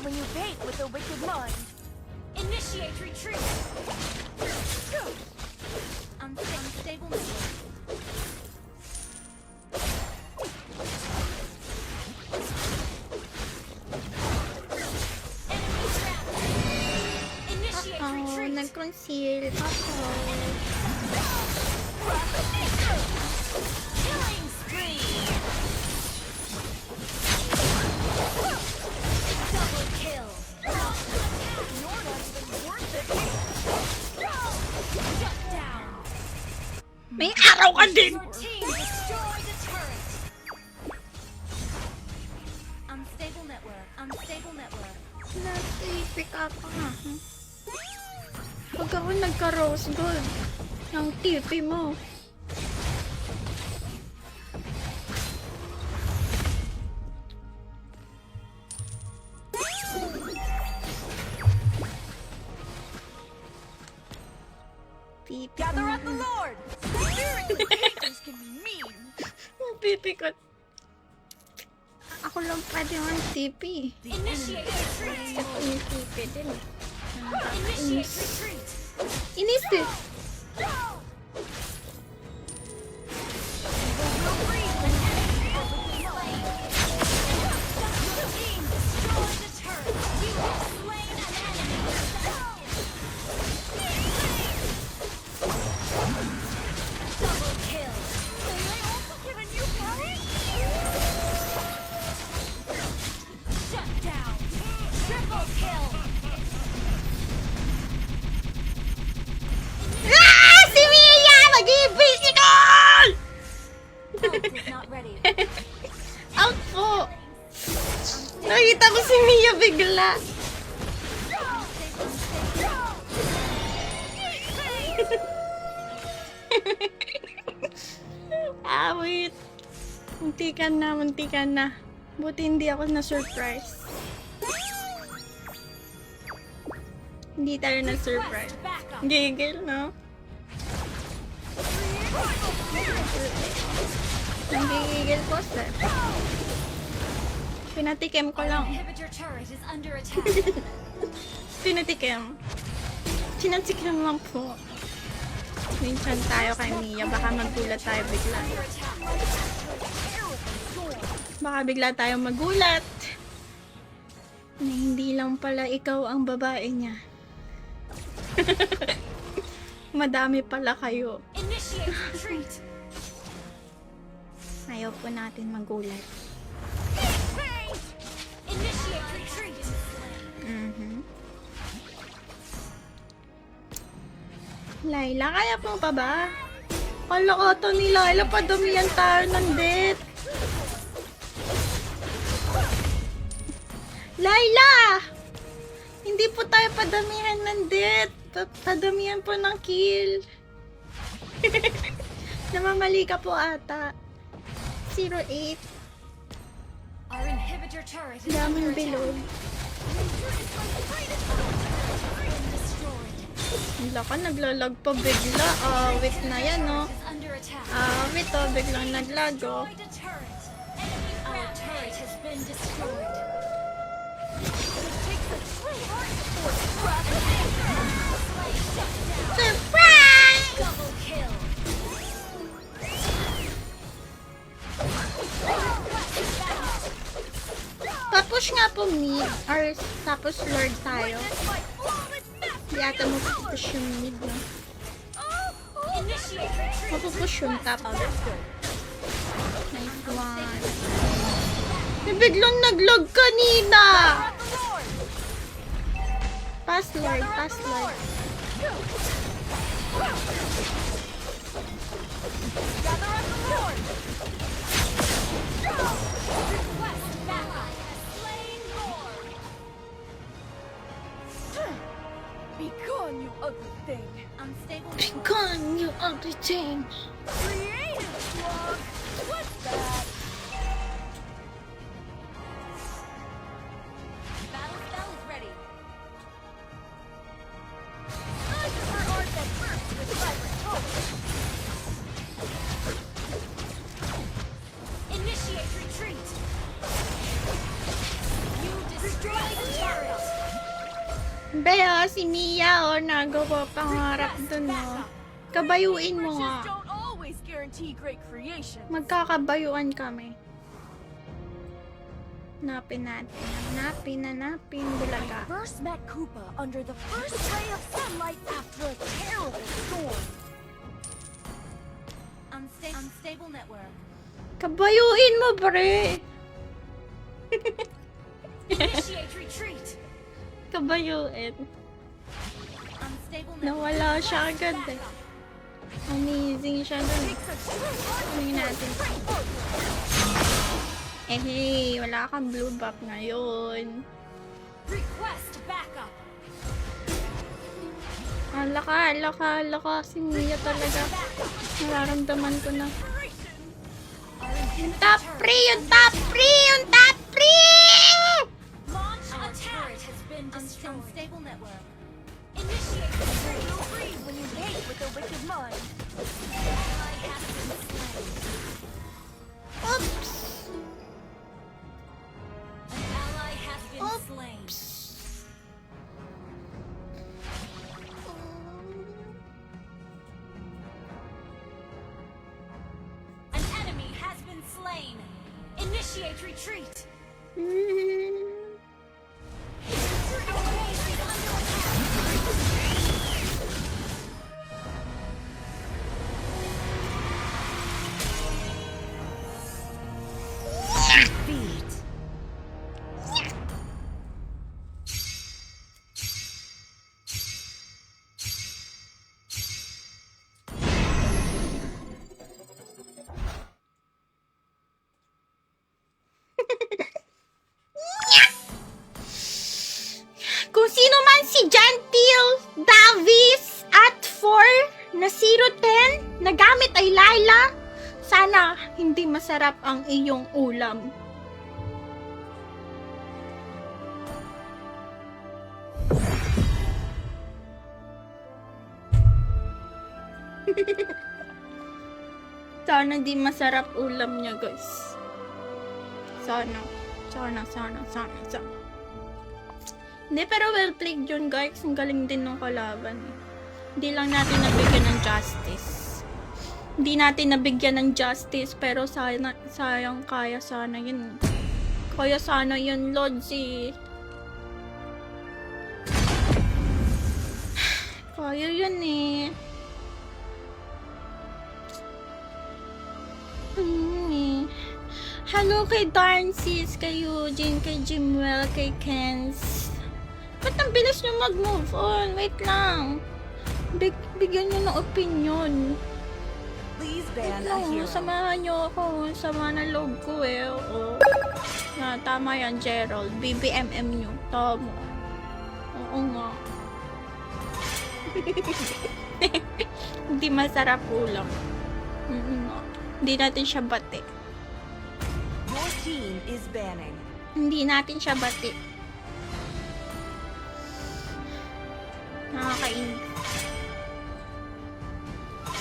when you bait with a wicked mind. Initiate retreat. Unstable network. Enemy trapped. Initiate retreat. Nag-conceal ako. Killing spree. Double kill. You're not even worth it. Shut down. May araw ka din! Your team destroyed the turret. Unstable network. Unstable network. Nag-pick up ka. Pag ako nagka-rose gold ng TP mo. TP ko Gather na. at the Lord. Spiritual pages can be mean. TP ko. Ako lang pwede ang TP. Initiate retreat. Ako yung TP din. Initiate retreat. Inis eh. Your team destroyed the turret. You have slain an enemy. Double kill. May I also get a new party? Shut down. Triple kill. Ah! Si Mia! Mag-i-physical! Ult is not ready. Out po! Nakita ko si Mia bigla. Ah, wait. Muntikan na, muntikan na. Buti hindi ako na-surprise. Hindi tayo na-surprise. Backup. Gigil, no? Nagigigil po, sir. Pinatikim ko lang. Inhibitor turret is under attack. Pinatikim. Sinatikim lang po. Minsan tayo kay Mia. Baka magulat tayo bigla. Under attack. Baka bigla tayo magulat. Na hindi lang pala ikaw ang babae niya. Madami pala kayo. Initiate retreat. Ayaw po natin magulat. Initiate retreat. Layla, kaya po pa ba? Kala ko to ni Layla, padamihan tayo ng death. Layla! Hindi po tayo padamihan ng death. Padamihan po ng kill. Namamali ka po ata. 08. Our inhibitor turret is Daming under attack. bilog. Destroyed. Wala ka, naglalag pa bigla. Wait na yan, no? Is under attack. Wait, biglang naglago. Destroy the turret. Our turret has been destroyed. Surprise! Double kill. Tapos nga po mid, or tapos lord tayo. Hindi ata mapupush yung mid, no? Initiate retreat. Mapupush yung top. Nice one. Biglang naglag kanina! Pass lord, pass lord. Gather at the Lord. Request backup. Slain Lord. Be gone, you ugly thing. Unstable Be network. gone, you ugly thing. Creative slug. What's that? Battle spell is ready. I prefer art that bursts with vibrant colors. Initiate retreat. You destroyed Destroy the turret. Bea, si Mia, nagawa pangarap dun, Kabayuin mo nga. Don't always guarantee great creation. Magkakabayuan kami. Hanapin natin. Hanapin. Bulaga. First met Koopa under the first ray of sunlight after a terrible storm. Unstable network. Kabayuin mo, pre. Initiate retreat. Kabayuin. Unstable network. Nawala siya agad eh. Amazing siya dun. Takes a true Kunin natin. Hey, wala kang blue buff ngayon. Request backup. Hala ka. Si Mia talaga. Nararamdaman ko na. Yung top 3! Launch attack. Has been destroyed. Unstable network. Initiate retreat. Feel free when you hate with a wicked mind. Ally has been slain. Oops! An ally has been slain. An enemy has been slain. Initiate retreat. Our base is under attack. Kung sino man si Gentil Davis at 4 na 010 na gamit ay Laila, sana hindi masarap ang iyong ulam. Sana di masarap ulam niya, guys. Sana. Hindi, pero well played yun, guys. Ang galing din ng kalaban. Hindi lang natin nabigyan ng justice. Hindi natin nabigyan ng justice, pero sayang kaya sana yun. Kaya sana yun, Lodzi. Kaya yun eh. Hello kay Darnsis, kay Eugene, kay Jimwell, kay Kens. Ba't ang bilis nyo mag-move on? Wait lang. Bigyan nyo ng opinion. Please ban a No, hero. samahan nyo ako. Sama na loob ko eh. Oo. Tama yan, Gerald. BBMM nyo. Tama. Oo nga. Hindi masarap ulam. Hindi natin siya bati. Your team is banning. Hindi natin siya bati. Nakakainis.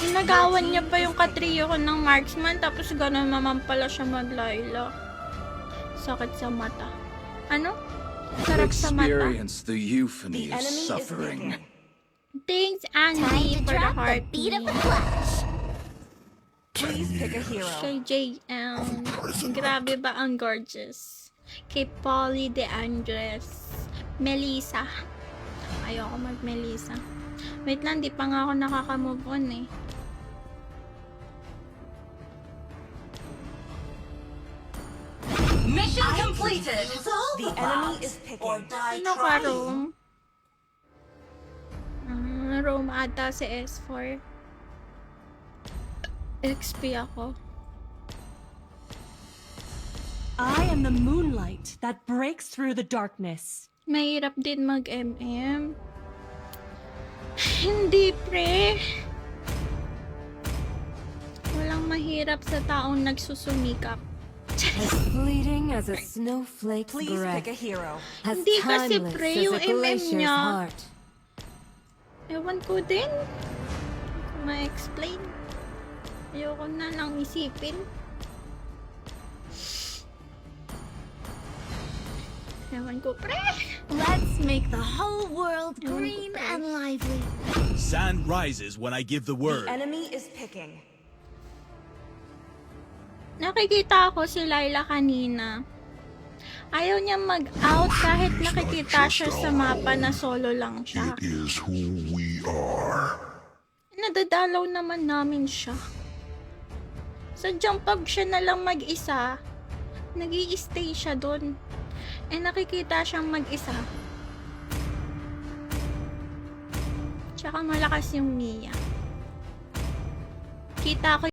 Inagawan niya pa yung katrio ko ng marksman, tapos gano'n naman pala siya maglayla. Sakit sa mata. Ano? Sarap sa mata. Experience the euphony The of enemy is suffering. leaving. Thanks, Andy, for the heart. Please pick a hero. Kay JM. Grabe ba ang gorgeous? Kay Polly De Andres. Melissa. Ayoko mag-Melissa. Wait lang, di pa nga ako nakaka-move on eh. Mission completed. The enemy is picking. Sino ka, Rome? Rome ata si S4. XP ako. I am the moonlight that breaks through the darkness. Mahirap din mag-MM. Hindi, pre. Walang mahirap sa taong nagsusumikap. As fleeting as a snowflake's Please breath, pick a hero. as Hindi kasi timeless pre, as yung a MM glacier's niya. heart. Ewan ko din. Hindi ko ma-explain. Ayoko na lang isipin. Ewan ko, pre. Let's make the whole world green and lively. Sand rises when I give the word. Enemy is picking. Nakikita ko si Layla kanina. Ayaw niya mag-out kahit nakikita siya sa mapa na solo lang siya. It is who we are. Nadadalaw naman namin siya. Sadyang pag siya na lang mag-isa, nag-i-stay siya doon. Nakikita siyang mag-isa. Tsaka malakas yung Mia. Kita ko